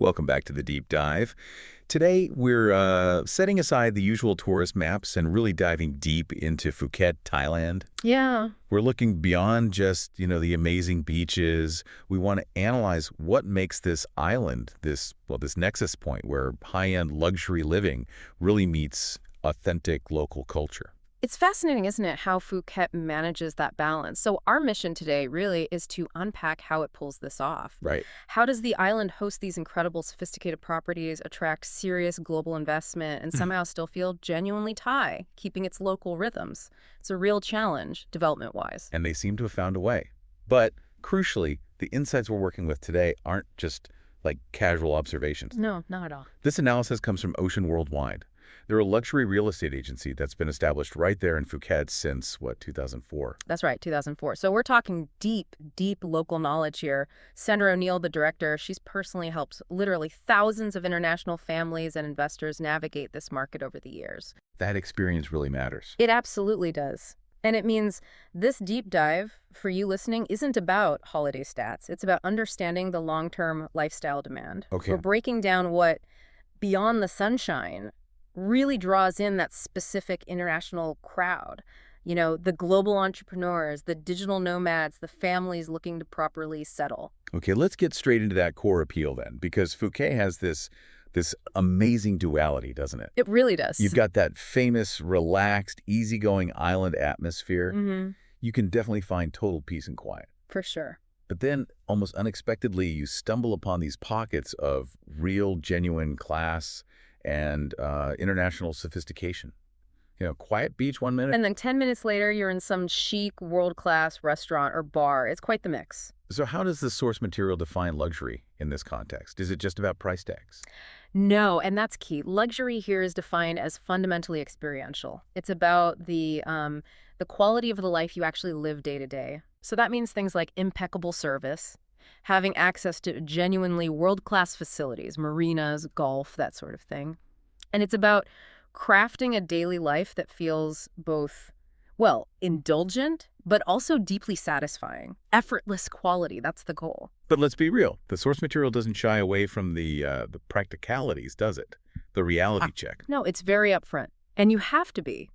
Welcome back to the Deep Dive. Today, we're setting aside the usual tourist maps and really diving deep into Phuket, Thailand. Yeah. We're looking beyond just, the amazing beaches. We want to analyze what makes this island, this nexus point where high-end luxury living really meets authentic local culture. It's fascinating, isn't it, how Phuket manages that balance? So our mission today really is to unpack how it pulls this off. Right. How does the island host these incredible sophisticated properties, attract serious global investment, and somehow still feel genuinely Thai, keeping its local rhythms? It's a real challenge, development-wise. And they seem to have found a way. But crucially, the insights we're working with today aren't just like casual observations. No, not at all. This analysis comes from Ocean Worldwide. They're a luxury real estate agency that's been established right there in Phuket since, 2004? That's right, 2004. So we're talking deep, deep local knowledge here. Sandra O'Neill, the director, she's personally helped literally thousands of international families and investors navigate this market over the years. That experience really matters. It absolutely does. And it means this deep dive for you listening isn't about holiday stats. It's about understanding the long-term lifestyle demand. Okay. We're breaking down what beyond the sunshine really draws in that specific international crowd. You know, the global entrepreneurs, the digital nomads, the families looking to properly settle. Okay, let's get straight into that core appeal then, because Phuket has this amazing duality, doesn't it? It really does. You've got that famous, relaxed, easygoing island atmosphere. You can definitely find total peace and quiet. For sure. But then, almost unexpectedly, you stumble upon these pockets of real, genuine class and international sophistication. Quiet beach 1 minute. And then 10 minutes later, you're in some chic, world-class restaurant or bar. It's quite the mix. So how does the source material define luxury in this context? Is it just about price tags? No, and that's key. Luxury here is defined as fundamentally experiential. It's about the quality of the life you actually live day to day. So that means things like impeccable service, having access to genuinely world-class facilities, marinas, golf, that sort of thing. And it's about crafting a daily life that feels both, well, indulgent, but also deeply satisfying. Effortless quality, that's the goal. But let's be real. The source material doesn't shy away from the practicalities, does it? The reality check. No, it's very upfront. And you have to be.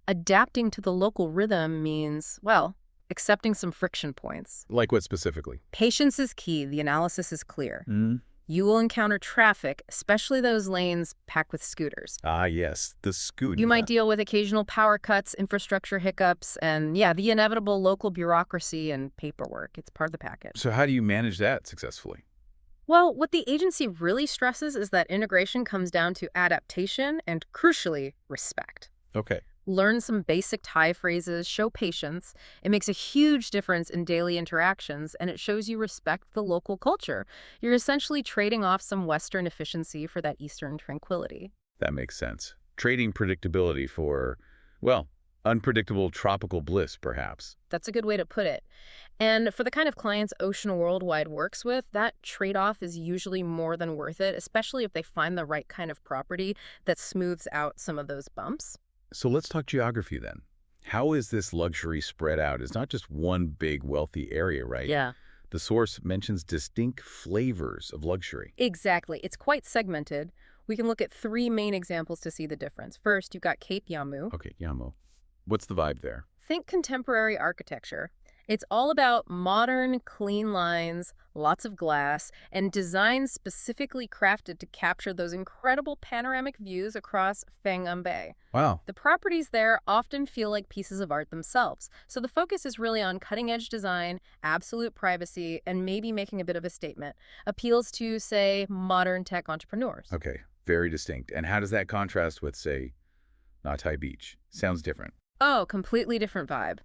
Adapting to the local rhythm means, well, accepting some friction points. Like what specifically? Patience is key. The analysis is clear. You will encounter traffic, especially those lanes packed with scooters. Ah, yes, the scooter. You might deal with occasional power cuts, infrastructure hiccups, and yeah, the inevitable local bureaucracy and paperwork. It's part of the package. So how do you manage that successfully? Well, what the agency really stresses is that integration comes down to adaptation and, crucially, respect. Okay. Learn some basic Thai phrases, show patience. It makes a huge difference in daily interactions, and it shows you respect the local culture. You're essentially trading off some Western efficiency for that Eastern tranquility. That makes sense. Trading predictability for, well, unpredictable tropical bliss, perhaps. That's a good way to put it. And for the kind of clients Ocean Worldwide works with, that trade-off is usually more than worth it, especially if they find the right kind of property that smooths out some of those bumps. So let's talk geography then. How is this luxury spread out? It's not just one big wealthy area, right? Yeah. The source mentions distinct flavors of luxury. Exactly. It's quite segmented. We can look at three main examples to see the difference. First, you've got Cape Yamu. Okay, Yamo. What's the vibe there? Think contemporary architecture. It's all about modern, clean lines, lots of glass, and design specifically crafted to capture those incredible panoramic views across Phang Bay. Wow. The properties there often feel like pieces of art themselves, so the focus is really on cutting-edge design, absolute privacy, and maybe making a bit of a statement. Appeals to, say, modern tech entrepreneurs. Okay, very distinct. And how does that contrast with, say, Natai Beach? Sounds different. Oh, completely different vibe.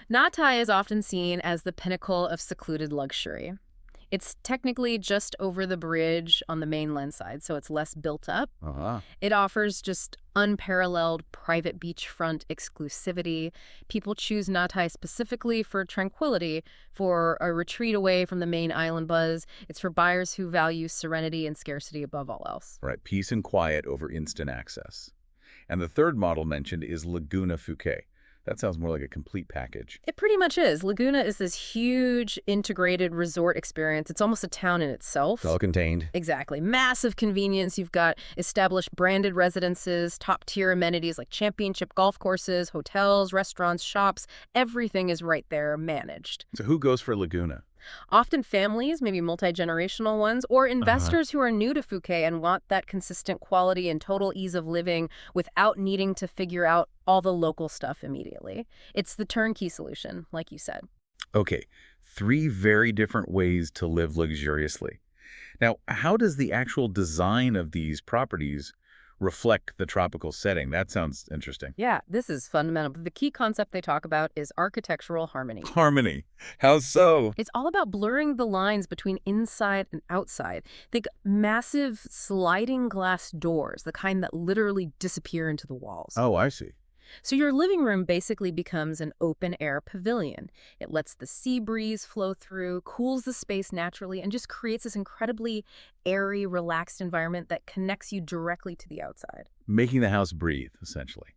Nhat Thai is often seen as the pinnacle of secluded luxury. It's technically just over the bridge on the mainland side, so it's less built up. It offers just unparalleled private beachfront exclusivity. People choose Nhat Thai specifically for tranquility, for a retreat away from the main island buzz. It's for buyers who value serenity and scarcity above all else. Right, peace and quiet over instant access. And the third model mentioned is Laguna Phuket. That sounds more like a complete package. It pretty much is. Laguna is this huge integrated resort experience. It's almost a town in itself. Self-contained. Exactly. Massive convenience. You've got established branded residences, top-tier amenities like championship golf courses, hotels, restaurants, shops. Everything is right there managed. So who goes for Laguna? Often families, maybe multi-generational ones, or Uh-huh. investors who are new to Phuket and want that consistent quality and total ease of living without needing to figure out all the local stuff immediately. It's the turnkey solution, like you said. Okay, three very different ways to live luxuriously. Now, how does the actual design of these properties reflect the tropical setting? That sounds interesting. Yeah, this is fundamental. The key concept they talk about is architectural harmony. Harmony. How so? It's all about blurring the lines between inside and outside. Think massive sliding glass doors, the kind that literally disappear into the walls. Oh, I see. So your living room basically becomes an open-air pavilion. It lets the sea breeze flow through, cools the space naturally, and just creates this incredibly airy, relaxed environment that connects you directly to the outside. Making the house breathe, essentially.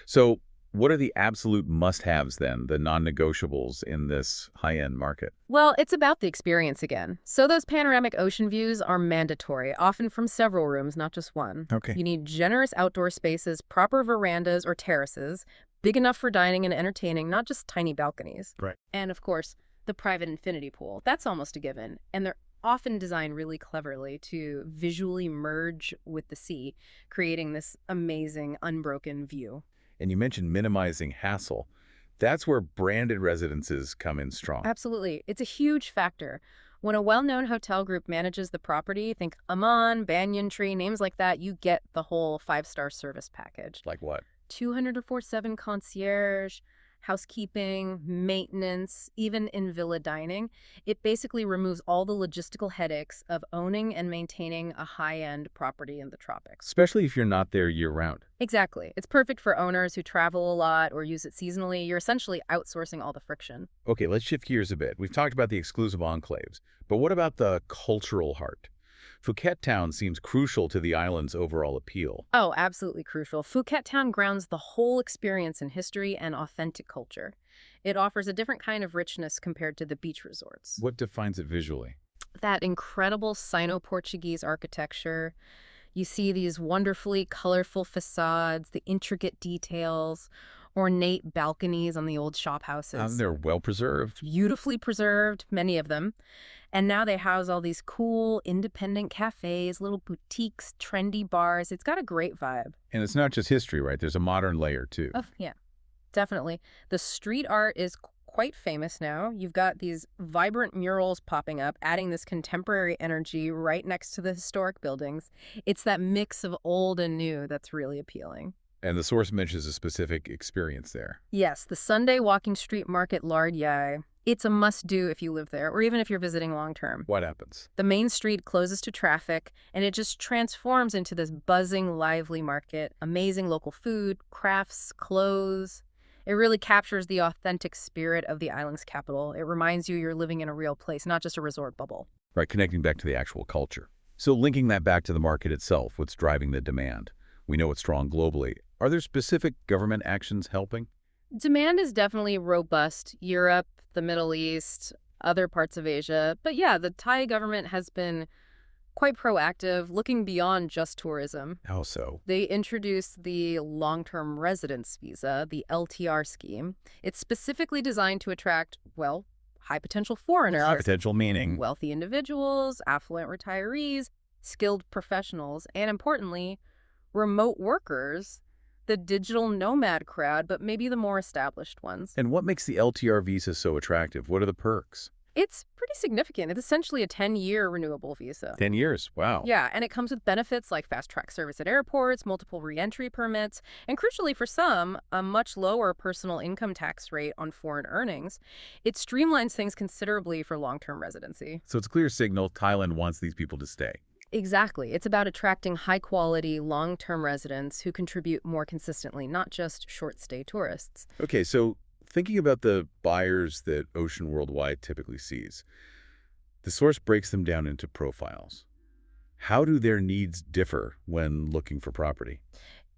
So, what are the absolute must-haves then, the non-negotiables in this high-end market? Well, it's about the experience again. So those panoramic ocean views are mandatory, often from several rooms, not just one. Okay. You need generous outdoor spaces, proper verandas or terraces, big enough for dining and entertaining, not just tiny balconies. Right. And of course, the private infinity pool. That's almost a given. And they're often designed really cleverly to visually merge with the sea, creating this amazing, unbroken view. And you mentioned minimizing hassle. That's where branded residences come in strong. Absolutely. It's a huge factor. When a well-known hotel group manages the property, think Aman, Banyan Tree, names like that, you get the whole five-star service package. Like what? 204/7 concierge, housekeeping, maintenance, even in villa dining. It basically removes all the logistical headaches of owning and maintaining a high-end property in the tropics. Especially if you're not there year-round. Exactly. It's perfect for owners who travel a lot or use it seasonally. You're essentially outsourcing all the friction. Okay, let's shift gears a bit. We've talked about the exclusive enclaves, but what about the cultural heart? Phuket Town seems crucial to the island's overall appeal. Oh, absolutely crucial. Phuket Town grounds the whole experience in history and authentic culture. It offers a different kind of richness compared to the beach resorts. What defines it visually? That incredible Sino-Portuguese architecture. You see these wonderfully colorful facades, the intricate details, ornate balconies on the old shop houses. They're well preserved. Beautifully preserved, many of them. And now they house all these cool, independent cafes, little boutiques, trendy bars. It's got a great vibe. And it's not just history, right? There's a modern layer, too. Oh, yeah, definitely. The street art is quite famous now. You've got these vibrant murals popping up, adding this contemporary energy right next to the historic buildings. It's that mix of old and new that's really appealing. And the source mentions a specific experience there. Yes, the Sunday walking street market Lard Yai. It's a must-do if you live there, or even if you're visiting long-term. What happens? The main street closes to traffic, and it just transforms into this buzzing, lively market. Amazing local food, crafts, clothes. It really captures the authentic spirit of the island's capital. It reminds you you're living in a real place, not just a resort bubble. Right, connecting back to the actual culture. So linking that back to the market itself, what's driving the demand? We know it's strong globally. Are there specific government actions helping? Demand is definitely robust. Europe, the Middle East, other parts of Asia. But yeah, the Thai government has been quite proactive, looking beyond just tourism. How so? They introduced the long-term residence visa, the LTR scheme. It's specifically designed to attract, well, high-potential foreigners, Potential meaning. wealthy individuals, affluent retirees, skilled professionals, and importantly, remote workers, the digital nomad crowd, but maybe the more established ones. And what makes the LTR visa so attractive? What are the perks? It's pretty significant. It's essentially a 10-year renewable visa. 10 years. Wow. Yeah, and it comes with benefits like fast-track service at airports, multiple re-entry permits, and crucially for some, a much lower personal income tax rate on foreign earnings. It streamlines things considerably for long-term residency. So it's a clear signal Thailand wants these people to stay. Exactly. It's about attracting high-quality, long-term residents who contribute more consistently, not just short-stay tourists. Okay, so thinking about the buyers that Ocean Worldwide typically sees, the source breaks them down into profiles. How do their needs differ when looking for property?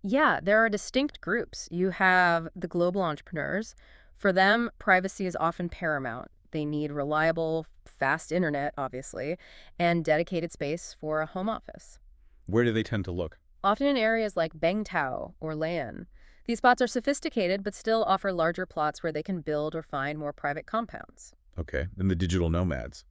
Yeah, there are distinct groups. You have the global entrepreneurs. For them, privacy is often paramount. They need reliable, fast internet, obviously, and dedicated space for a home office. Where do they tend to look? Often in areas like Bangtao or Lan. These spots are sophisticated but still offer larger plots where they can build or find more private compounds. Okay, and the digital nomads.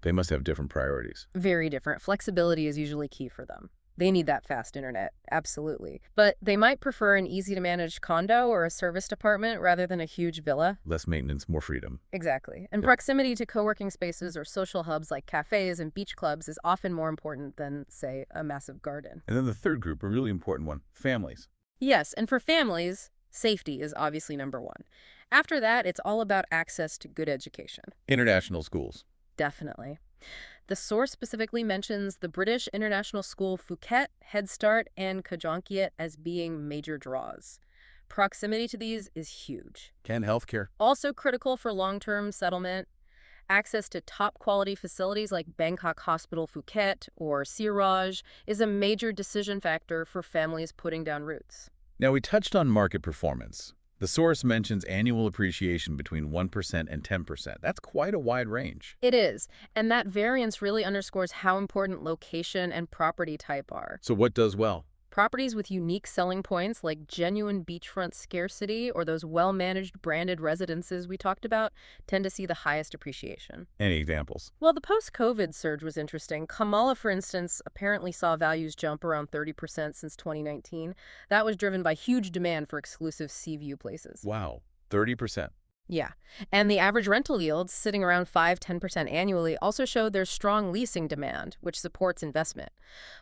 They must have different priorities. Very different. Flexibility is usually key for them. They need that fast internet, absolutely. But they might prefer an easy-to-manage condo or a serviced apartment rather than a huge villa. Less maintenance, more freedom. Exactly. And Yep. proximity to co-working spaces or social hubs like cafes and beach clubs is often more important than, say, a massive garden. And then the third group, a really important one, families. Yes, and for families, safety is obviously number one. After that, it's all about access to good education. International schools. Definitely. The source specifically mentions the British International School Phuket, Head Start, and Kajonkiet as being major draws. Proximity to these is huge. And healthcare. Also critical for long-term settlement, access to top-quality facilities like Bangkok Hospital Phuket or Siraj is a major decision factor for families putting down roots. Now, we touched on market performance. The source mentions annual appreciation between 1% and 10%. That's quite a wide range. It is, and that variance really underscores how important location and property type are. So what does well? Properties with unique selling points like genuine beachfront scarcity or those well-managed branded residences we talked about tend to see the highest appreciation. Any examples? Well, the post-COVID surge was interesting. Kamala, for instance, apparently saw values jump around 30% since 2019. That was driven by huge demand for exclusive sea view places. Wow, 30%. Yeah. And the average rental yields, sitting around 5–10% annually, also show there's strong leasing demand, which supports investment.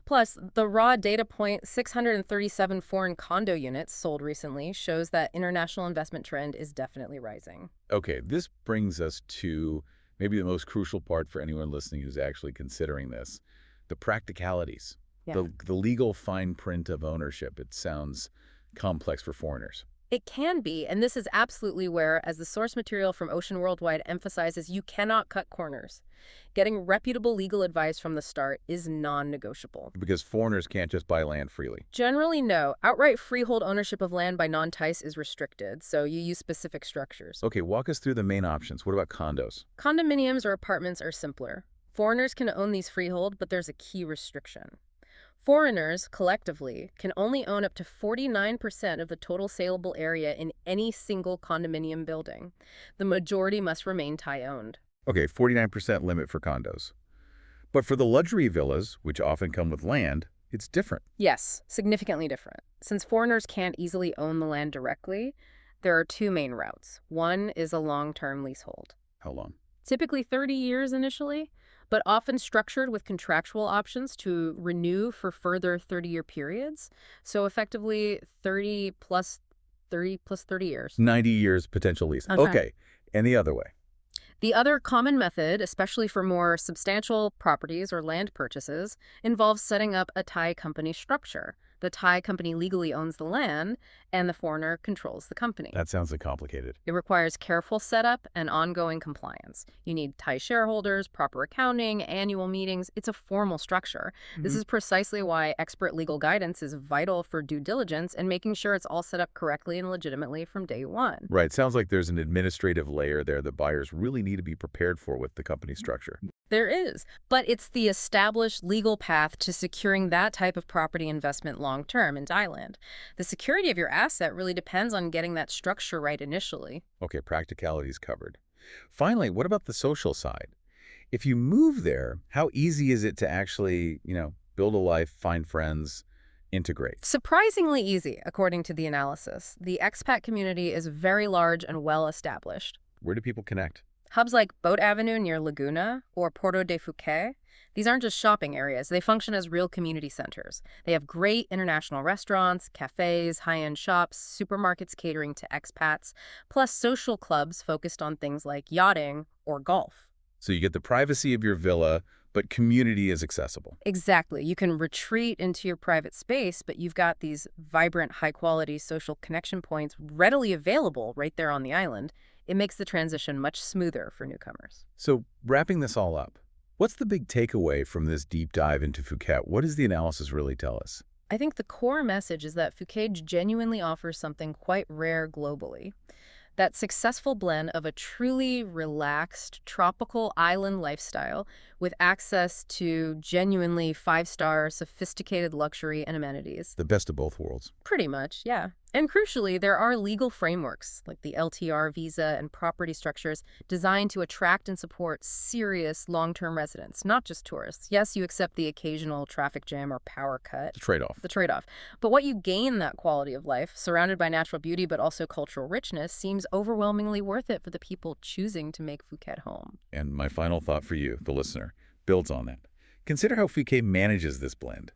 Plus, the raw data point, 637 foreign condo units sold recently, shows that international investment trend is definitely rising. Okay, this brings us to maybe the most crucial part for anyone listening who's actually considering this, the practicalities, Yeah. the legal fine print of ownership. It sounds complex for foreigners. It can be, and this is absolutely where, as the source material from Ocean Worldwide emphasizes, you cannot cut corners. Getting reputable legal advice from the start is non-negotiable. Because foreigners can't just buy land freely. Generally, no. Outright freehold ownership of land by non-Thais is restricted, so you use specific structures. Okay, walk us through the main options. What about condos? Condominiums or apartments are simpler. Foreigners can own these freehold, but there's a key restriction. Foreigners, collectively, can only own up to 49% of the total saleable area in any single condominium building. The majority must remain Thai-owned. Okay, 49% limit for condos. But for the luxury villas, which often come with land, it's different. Yes, significantly different. Since foreigners can't easily own the land directly, there are two main routes. One is a long-term leasehold, How long? typically 30 years initially, but often structured with contractual options to renew for further 30-year periods. So effectively 30 plus 30 years. 90 years potential lease. Okay, and the other way. The other common method, especially for more substantial properties or land purchases, involves setting up a Thai company structure. The Thai company legally owns the land, and the foreigner controls the company. That sounds complicated. It requires careful setup and ongoing compliance. You need Thai shareholders, proper accounting, annual meetings. It's a formal structure. This is precisely why expert legal guidance is vital for due diligence and making sure it's all set up correctly and legitimately from day one. Right, sounds like there's an administrative layer there that buyers really need to be prepared for with the company structure. There is, but it's the established legal path to securing that type of property investment long-term in Thailand. The security of your asset really depends on getting that structure right initially. Okay, practicalities covered. Finally, what about the social side? If you move there, how easy is it to actually, build a life, find friends, integrate? Surprisingly easy, according to the analysis. The expat community is very large and well-established. Where do people connect? Hubs like Boat Avenue near Laguna or Porto de Phuket, these aren't just shopping areas. They function as real community centers. They have great international restaurants, cafes, high-end shops, supermarkets catering to expats, plus social clubs focused on things like yachting or golf. So you get the privacy of your villa, but community is accessible. Exactly. You can retreat into your private space, but you've got these vibrant, high-quality social connection points readily available right there on the island. It makes the transition much smoother for newcomers. So wrapping this all up, what's the big takeaway from this deep dive into Phuket? What does the analysis really tell us? I think the core message is that Phuket genuinely offers something quite rare globally. That successful blend of a truly relaxed tropical island lifestyle with access to genuinely five-star sophisticated luxury and amenities. The best of both worlds. Pretty much, yeah. And crucially, there are legal frameworks like the LTR visa and property structures designed to attract and support serious long-term residents, not just tourists. Yes, you accept the occasional traffic jam or power cut, The trade-off. the trade-off. But what you gain that quality of life, surrounded by natural beauty but also cultural richness, seems overwhelmingly worth it for the people choosing to make Phuket home. And my final thought for you, the listener, builds on that. Consider how Phuket manages this blend.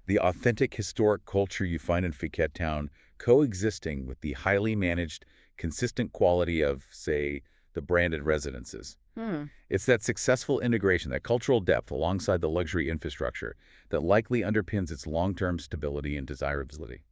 The authentic historic culture you find in Phuket town coexisting with the highly managed, consistent quality of, say, the branded residences. Hmm. It's that successful integration, that cultural depth alongside the luxury infrastructure that likely underpins its long-term stability and desirability.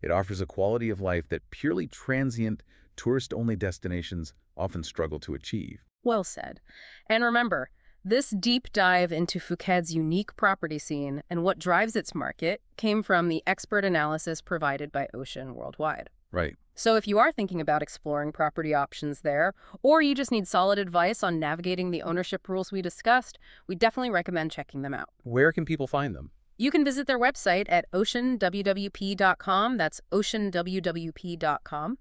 It offers a quality of life that purely transient, tourist-only destinations often struggle to achieve. Well said. And remember, this deep dive into Phuket's unique property scene and what drives its market came from the expert analysis provided by Ocean Worldwide. Right. So if you are thinking about exploring property options there, or you just need solid advice on navigating the ownership rules we discussed, we definitely recommend checking them out. Where can people find them? You can visit their website at oceanwwp.com. That's oceanwwp.com.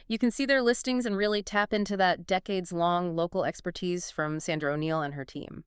You can see their listings and really tap into that decades-long local expertise from Sandra O'Neill and her team.